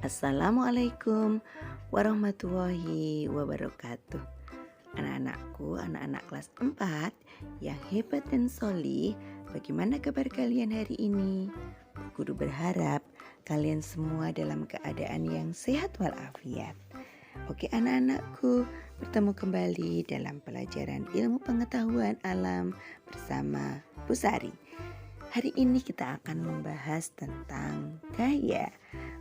Assalamualaikum warahmatullahi wabarakatuh. Anak-anakku, anak-anak kelas 4 yang hebat dan solih, bagaimana kabar kalian hari ini? Guru berharap kalian semua dalam keadaan yang sehat walafiat. Oke anak-anakku, bertemu kembali dalam pelajaran ilmu pengetahuan alam bersama Bu Sari. Hari ini kita akan membahas tentang gaya.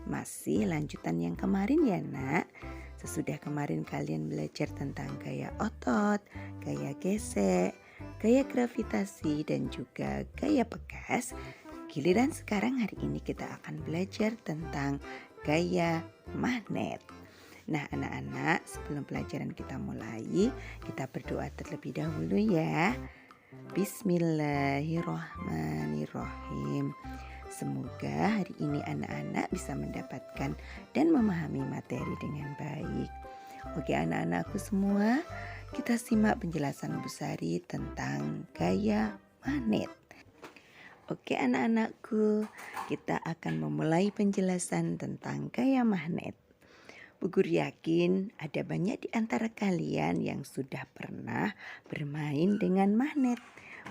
Masih lanjutan yang kemarin ya nak. Sesudah kemarin kalian belajar tentang gaya otot, gaya gesek, gaya gravitasi dan juga gaya pegas. Giliran sekarang hari ini kita akan belajar tentang gaya magnet. Nah anak-anak, sebelum pelajaran kita mulai, kita berdoa terlebih dahulu ya. Bismillahirrahmanirrahim. Semoga hari ini anak-anak bisa mendapatkan dan memahami materi dengan baik. Oke anak-anakku semua, kita simak penjelasan Bu Sari tentang gaya magnet. Oke anak-anakku, kita akan memulai penjelasan tentang gaya magnet. Bu Guru yakin ada banyak di antara kalian yang sudah pernah bermain dengan magnet.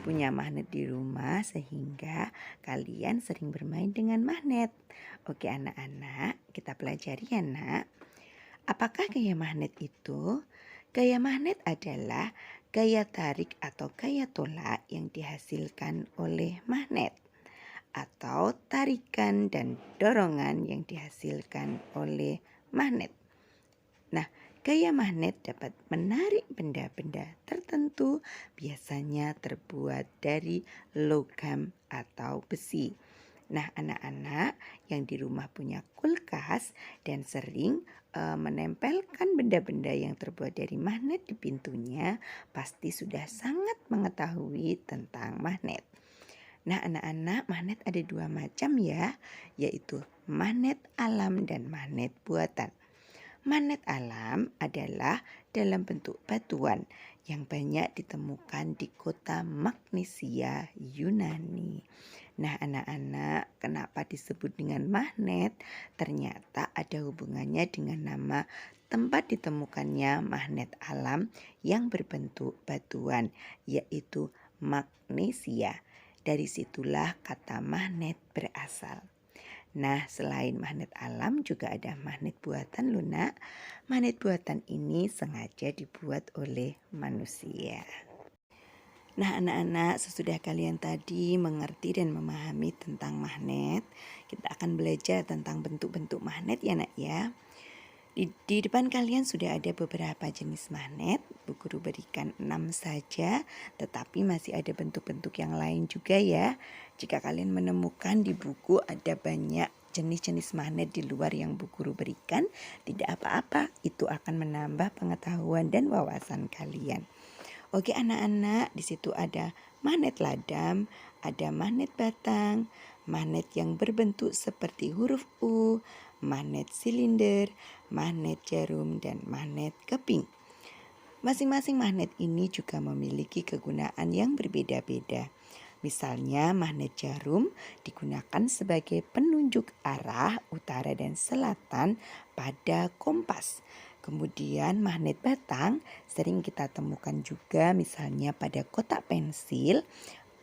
Punya magnet di rumah sehingga kalian sering bermain dengan magnet. Oke anak-anak, kita pelajari ya nak. Apakah gaya magnet itu? Gaya magnet adalah gaya tarik atau gaya tolak yang dihasilkan oleh magnet, atau tarikan dan dorongan yang dihasilkan oleh magnet. Nah, gaya magnet dapat menarik benda-benda tertentu, biasanya terbuat dari logam atau besi. Nah, anak-anak yang di rumah punya kulkas dan sering menempelkan benda-benda yang terbuat dari magnet di pintunya, pasti sudah sangat mengetahui tentang magnet. Nah anak-anak, magnet ada dua macam ya, yaitu magnet alam dan magnet buatan. Magnet alam adalah dalam bentuk batuan yang banyak ditemukan di kota Magnesia, Yunani. Nah anak-anak, kenapa disebut dengan magnet? Ternyata ada hubungannya dengan nama tempat ditemukannya magnet alam yang berbentuk batuan, yaitu Magnesia. Dari situlah kata magnet berasal. Nah, selain magnet alam juga ada magnet buatan loh nak. Magnet buatan ini sengaja dibuat oleh manusia. Nah anak-anak, sesudah kalian tadi mengerti dan memahami tentang magnet, kita akan belajar tentang bentuk-bentuk magnet ya nak ya. Di depan kalian sudah ada beberapa jenis magnet. Bu Guru berikan 6 saja, tetapi masih ada bentuk-bentuk yang lain juga ya. Jika kalian menemukan di buku ada banyak jenis-jenis magnet di luar yang Bu Guru berikan, tidak apa-apa, itu akan menambah pengetahuan dan wawasan kalian. Oke anak-anak, di situ ada magnet ladam, ada magnet batang, magnet yang berbentuk seperti huruf U, magnet silinder, magnet jarum, dan magnet keping. Masing-masing magnet ini juga memiliki kegunaan yang berbeda-beda. Misalnya magnet jarum digunakan sebagai penunjuk arah utara dan selatan pada kompas. Kemudian magnet batang sering kita temukan juga misalnya pada kotak pensil.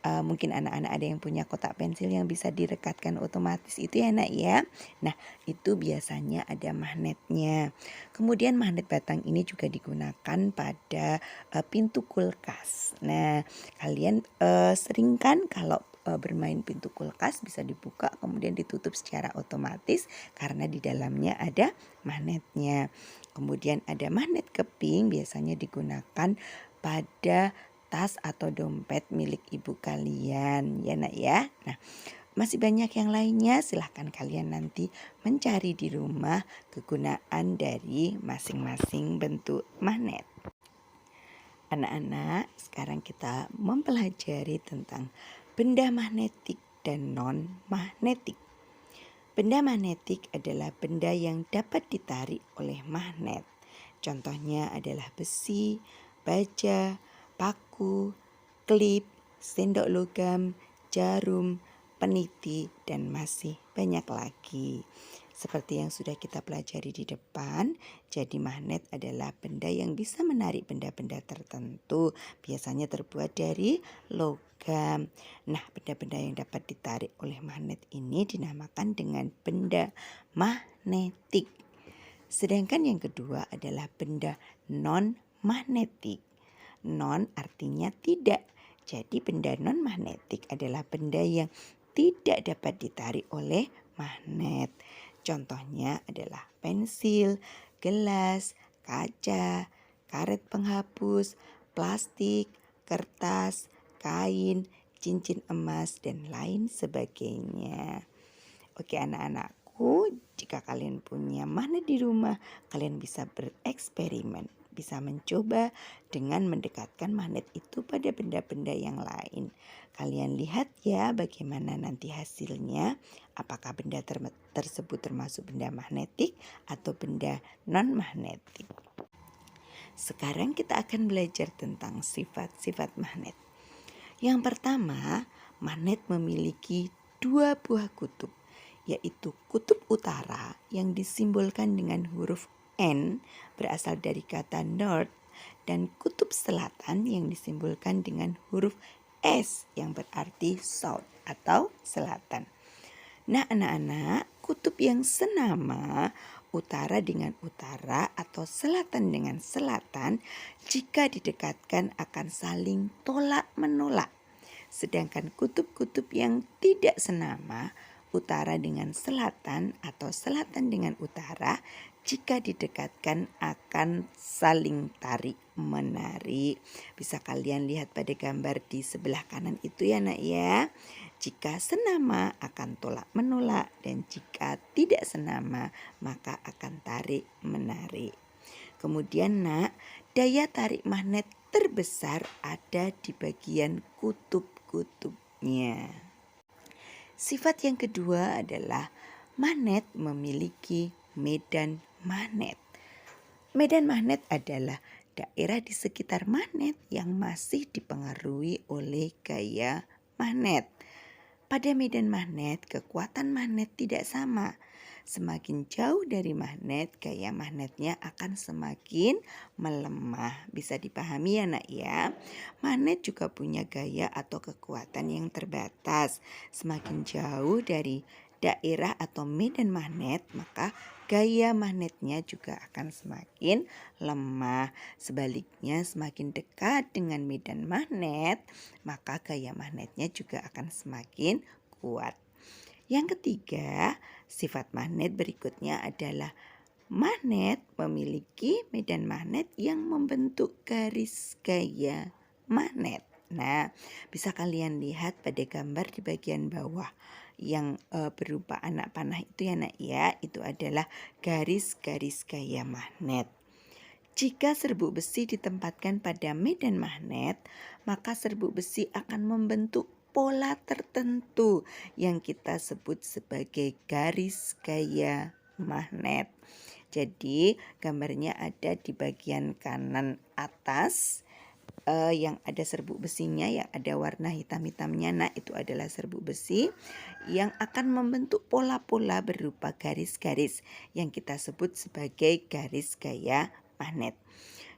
Mungkin anak-anak ada yang punya kotak pensil yang bisa direkatkan otomatis itu ya nak ya. Nah itu biasanya ada magnetnya. Kemudian magnet batang ini juga digunakan pada pintu kulkas. Nah kalian sering kan kalau bermain pintu kulkas bisa dibuka kemudian ditutup secara otomatis karena di dalamnya ada magnetnya. Kemudian ada magnet keping, biasanya digunakan pada tas atau dompet milik ibu kalian ya nak ya. Nah masih banyak yang lainnya, silahkan kalian nanti mencari di rumah kegunaan dari masing-masing bentuk magnet. Anak-anak, sekarang kita mempelajari tentang benda magnetik dan non-magnetik. Benda magnetik adalah benda yang dapat ditarik oleh magnet. Contohnya adalah besi, baja, paku, klip, sendok logam, jarum, peniti, dan masih banyak lagi. Seperti yang sudah kita pelajari di depan, jadi magnet adalah benda yang bisa menarik benda-benda tertentu, biasanya terbuat dari logam. Nah, benda-benda yang dapat ditarik oleh magnet ini dinamakan dengan benda magnetik. Sedangkan yang kedua adalah benda non-magnetik. Non artinya tidak. Jadi benda non-magnetik adalah benda yang tidak dapat ditarik oleh magnet. Contohnya adalah pensil, gelas, kaca, karet penghapus, plastik, kertas, kain, cincin emas, dan lain sebagainya. Oke anak-anakku, jika kalian punya magnet di rumah, kalian bisa bereksperimen, bisa mencoba dengan mendekatkan magnet itu pada benda-benda yang lain. Kalian lihat ya bagaimana nanti hasilnya, apakah benda tersebut termasuk benda magnetik atau benda non-magnetik. Sekarang kita akan belajar tentang sifat-sifat magnet. Yang pertama, magnet memiliki 2 buah kutub, yaitu kutub utara yang disimbolkan dengan huruf N berasal dari kata north, dan kutub selatan yang disimbolkan dengan huruf S yang berarti south atau selatan. Nah anak-anak, kutub yang senama, utara dengan utara atau selatan dengan selatan, jika didekatkan akan saling tolak menolak. Sedangkan kutub-kutub yang tidak senama, utara dengan selatan atau selatan dengan utara, jika didekatkan akan saling tarik menarik. Bisa kalian lihat pada gambar di sebelah kanan itu ya nak ya. Jika senama akan tolak menolak, dan jika tidak senama maka akan tarik menarik. Kemudian nak, daya tarik magnet terbesar ada di bagian kutub-kutubnya. Sifat yang kedua adalah magnet memiliki medan magnet. Medan magnet adalah daerah di sekitar magnet yang masih dipengaruhi oleh gaya magnet. Pada medan magnet, kekuatan magnet tidak sama. Semakin jauh dari magnet, gaya magnetnya akan semakin melemah. Bisa dipahami ya nak ya. Magnet juga punya gaya atau kekuatan yang terbatas. Semakin jauh dari daerah atau medan magnet, maka gaya magnetnya juga akan semakin lemah. Sebaliknya, semakin dekat dengan medan magnet, maka gaya magnetnya juga akan semakin kuat. Yang ketiga, sifat magnet berikutnya adalah magnet memiliki medan magnet yang membentuk garis gaya magnet. Nah, bisa kalian lihat pada gambar di bagian bawah yang berupa anak panah itu ya nak ya, itu adalah garis-garis gaya magnet. Jika serbuk besi ditempatkan pada medan magnet, maka serbuk besi akan membentuk pola tertentu yang kita sebut sebagai garis gaya magnet. Jadi gambarnya ada di bagian kanan atas, yang ada serbuk besinya yang ada warna hitam-hitamnya. Nah, itu adalah serbuk besi yang akan membentuk pola-pola berupa garis-garis yang kita sebut sebagai garis gaya magnet.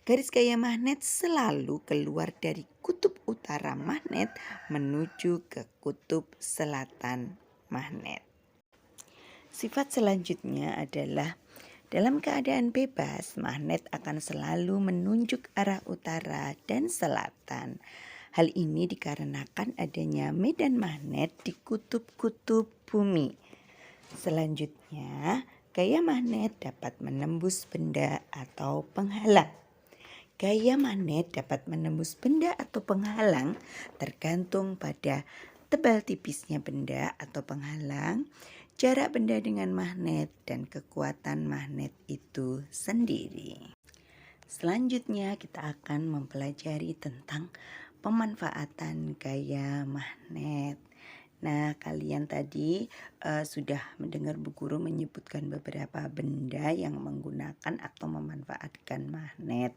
Garis gaya magnet selalu keluar dari kutub utara magnet menuju ke kutub selatan magnet. Sifat selanjutnya adalah dalam keadaan bebas, magnet akan selalu menunjuk arah utara dan selatan. Hal ini dikarenakan adanya medan magnet di kutub-kutub bumi. Selanjutnya, gaya magnet dapat menembus benda atau penghalang. Gaya magnet dapat menembus benda atau penghalang tergantung pada tebal tipisnya benda atau penghalang, jarak benda dengan magnet, dan kekuatan magnet itu sendiri. Selanjutnya kita akan mempelajari tentang pemanfaatan gaya magnet. Nah, kalian tadi sudah mendengar Bu Guru menyebutkan beberapa benda yang menggunakan atau memanfaatkan magnet.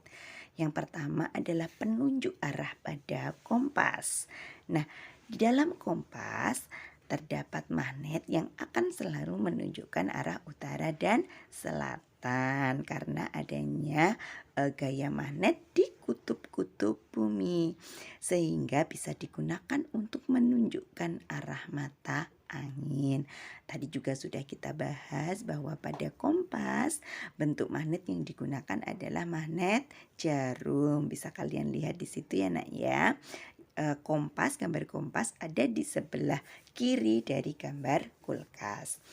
Yang pertama adalah penunjuk arah pada kompas. Nah, di dalam kompas terdapat magnet yang akan selalu menunjukkan arah utara dan selatan karena adanya gaya magnet di kutub-kutub bumi, sehingga bisa digunakan untuk menunjukkan arah mata angin. Tadi juga sudah kita bahas bahwa pada kompas bentuk magnet yang digunakan adalah magnet jarum. Bisa kalian lihat di situ ya nak ya. Gambar kompas ada di sebelah kiri dari gambar kulkas.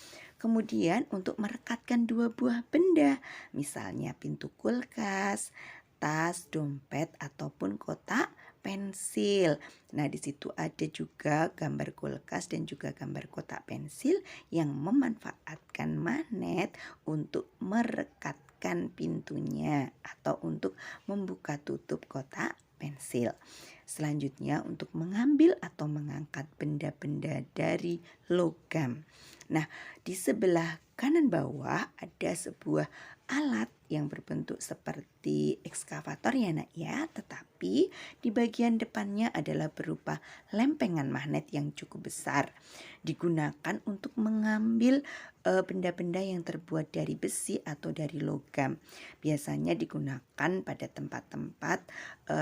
Kemudian untuk merekatkan dua buah benda, misalnya pintu kulkas, tas, dompet, ataupun kotak pensil. Nah, di situ ada juga gambar kulkas dan juga gambar kotak pensil yang memanfaatkan magnet untuk merekatkan pintunya atau untuk membuka tutup kotak pensil. Selanjutnya untuk mengambil atau mengangkat benda-benda dari logam. Nah, di sebelah kanan bawah ada sebuah alat yang berbentuk seperti ekskavator ya nak ya, tetapi di bagian depannya adalah berupa lempengan magnet yang cukup besar. Digunakan untuk mengambil benda-benda yang terbuat dari besi atau dari logam. Biasanya digunakan pada tempat-tempat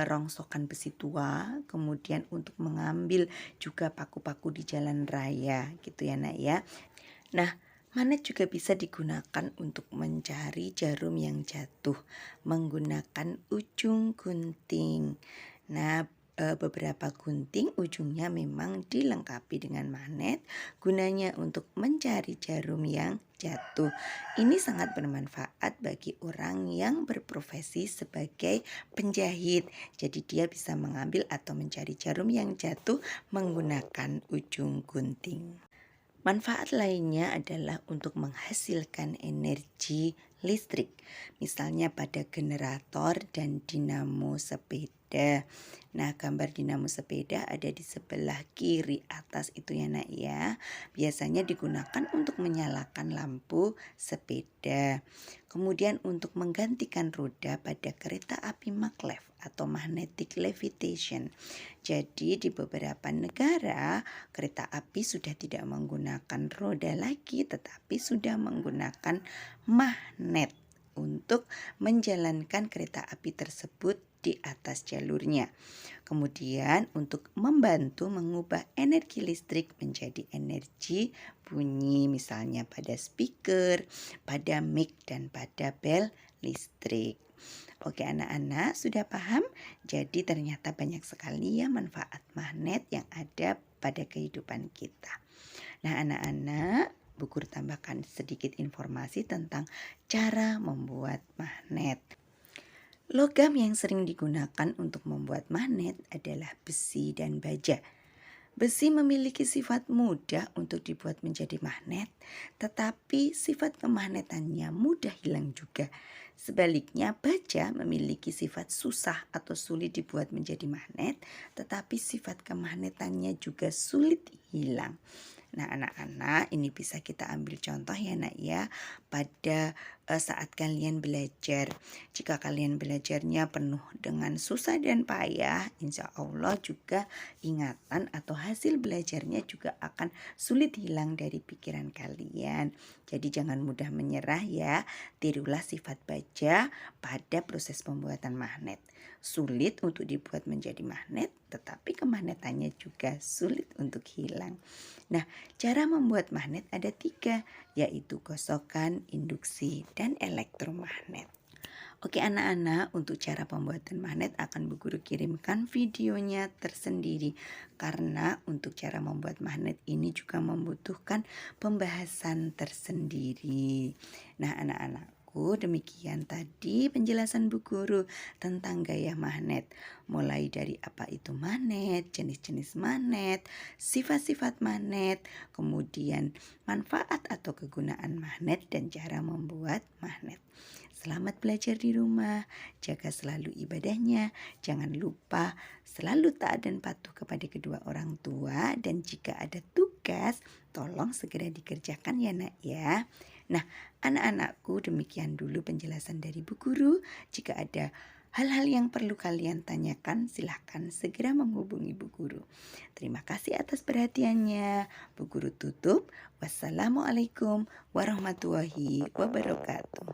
rongsokan besi tua, kemudian untuk mengambil juga paku-paku di jalan raya gitu ya nak ya. Nah, magnet juga bisa digunakan untuk mencari jarum yang jatuh menggunakan ujung gunting. Nah, beberapa gunting ujungnya memang dilengkapi dengan magnet, gunanya untuk mencari jarum yang jatuh. Ini sangat bermanfaat bagi orang yang berprofesi sebagai penjahit. Jadi dia bisa mengambil atau mencari jarum yang jatuh menggunakan ujung gunting. Manfaat lainnya adalah untuk menghasilkan energi listrik, misalnya pada generator dan dinamo sepeda. Nah, gambar dinamo sepeda ada di sebelah kiri atas itu ya nak ya. Biasanya digunakan untuk menyalakan lampu sepeda. Kemudian untuk menggantikan roda pada kereta api maglev atau magnetic levitation. Jadi di beberapa negara kereta api sudah tidak menggunakan roda lagi, tetapi sudah menggunakan magnet untuk menjalankan kereta api tersebut di atas jalurnya. Kemudian untuk membantu mengubah energi listrik menjadi energi bunyi, misalnya pada speaker, pada mic, dan pada bel listrik. Oke anak-anak, sudah paham? Jadi ternyata banyak sekali ya manfaat magnet yang ada pada kehidupan kita. Nah anak-anak, Bu Guru tambahkan sedikit informasi tentang cara membuat magnet. Logam yang sering digunakan untuk membuat magnet adalah besi dan baja. Besi memiliki sifat mudah untuk dibuat menjadi magnet, tetapi sifat kemagnetannya mudah hilang juga. Sebaliknya, baja memiliki sifat susah atau sulit dibuat menjadi magnet, tetapi sifat kemagnetannya juga sulit hilang. Nah anak-anak, ini bisa kita ambil contoh ya nak ya pada saat kalian belajar. Jika kalian belajarnya penuh dengan susah dan payah, insya Allah juga ingatan atau hasil belajarnya juga akan sulit hilang dari pikiran kalian. Jadi jangan mudah menyerah ya, tirulah sifat baja pada proses pembuatan magnet. Sulit untuk dibuat menjadi magnet, tetapi kemagnetannya juga sulit untuk hilang. Nah, cara membuat magnet ada 3, yaitu gosokan, induksi, dan elektromagnet. Oke anak-anak, untuk cara pembuatan magnet akan Bu Guru kirimkan videonya tersendiri. Karena untuk cara membuat magnet ini juga membutuhkan pembahasan tersendiri. Nah anak-anakku, demikian tadi penjelasan Bu Guru tentang gaya magnet. Mulai dari apa itu magnet, jenis-jenis magnet, sifat-sifat magnet, kemudian manfaat atau kegunaan magnet, dan cara membuat magnet. Selamat belajar di rumah, jaga selalu ibadahnya, jangan lupa selalu taat dan patuh kepada kedua orang tua, dan jika ada tugas tolong segera dikerjakan ya nak ya. Nah anak-anakku, demikian dulu penjelasan dari Bu Guru. Jika ada hal-hal yang perlu kalian tanyakan, silahkan segera menghubungi Bu Guru. Terima kasih atas perhatiannya. Bu Guru tutup. Wassalamualaikum warahmatullahi wabarakatuh.